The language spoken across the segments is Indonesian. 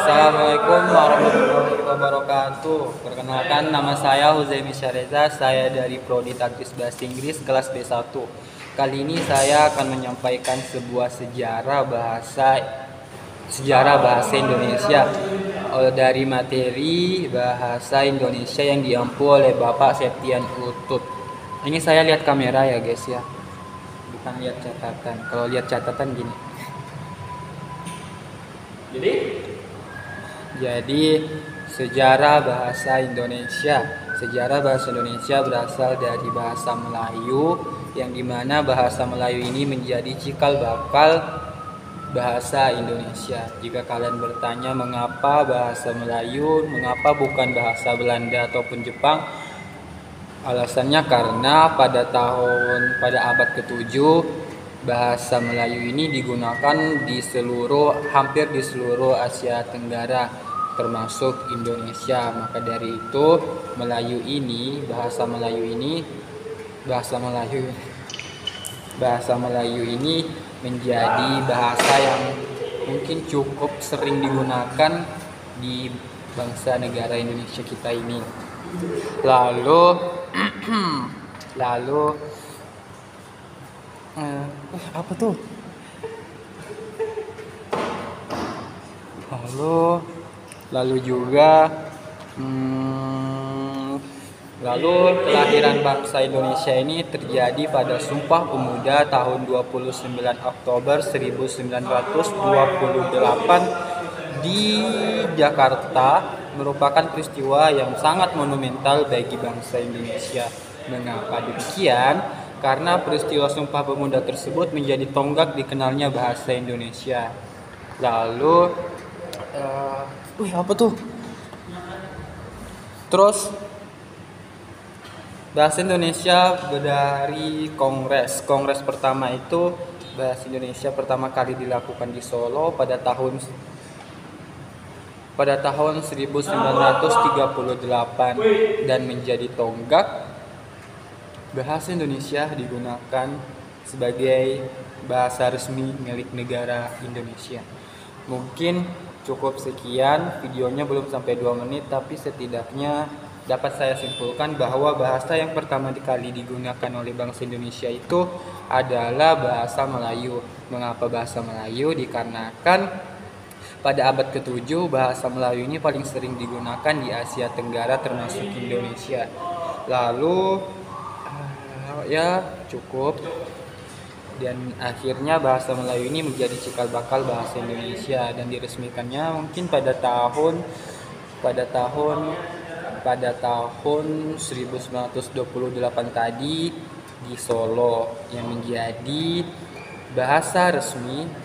Assalamualaikum warahmatullahi wabarakatuh. Perkenalkan, nama saya Huzaimi Syareza. Saya dari Prodi Taktis Bahasa Inggris kelas B1. Kali ini saya akan menyampaikan sebuah sejarah bahasa Indonesia dari materi bahasa Indonesia yang diampu oleh Bapak Septian Utut. Ini saya lihat kamera ya guys ya, bukan lihat catatan. Kalau lihat catatan gini. Jadi sejarah bahasa Indonesia. Sejarah bahasa Indonesia berasal dari bahasa Melayu, yang dimana bahasa Melayu ini menjadi cikal bakal bahasa Indonesia. Jika kalian bertanya mengapa bahasa Melayu, mengapa bukan bahasa Belanda ataupun Jepang, alasannya karena pada abad ke-7 bahasa Melayu ini digunakan hampir di seluruh Asia Tenggara termasuk Indonesia. Maka dari itu bahasa Melayu ini menjadi bahasa yang mungkin cukup sering digunakan di bangsa negara Indonesia kita ini. Lalu apa tuh? Lalu juga kelahiran bangsa Indonesia ini terjadi pada Sumpah Pemuda tahun 29 Oktober 1928 di Jakarta, merupakan peristiwa yang sangat monumental bagi bangsa Indonesia. Mengapa demikian? Karena peristiwa Sumpah Pemuda tersebut menjadi tonggak dikenalnya bahasa Indonesia. Lalu, apa tuh? Terus, bahasa Indonesia dari Kongres pertama itu, bahasa Indonesia pertama kali dilakukan di Solo pada tahun 1938 dan menjadi tonggak. Bahasa Indonesia digunakan sebagai bahasa resmi milik negara Indonesia. Mungkin cukup sekian, videonya belum sampai 2 menit, tapi setidaknya dapat saya simpulkan bahwa bahasa yang pertama kali digunakan oleh bangsa Indonesia itu adalah bahasa Melayu. Mengapa bahasa Melayu? Dikarenakan pada abad ke-7 bahasa Melayu ini paling sering digunakan di Asia Tenggara termasuk Indonesia. Lalu cukup, dan akhirnya bahasa Melayu ini menjadi cikal bakal bahasa Indonesia dan diresmikannya mungkin pada tahun 1928 tadi di Solo, yang menjadi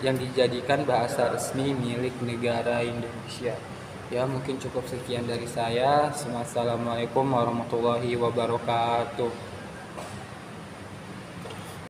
yang dijadikan bahasa resmi milik negara Indonesia. Ya, mungkin cukup sekian dari saya. Wassalamualaikum warahmatullahi wabarakatuh.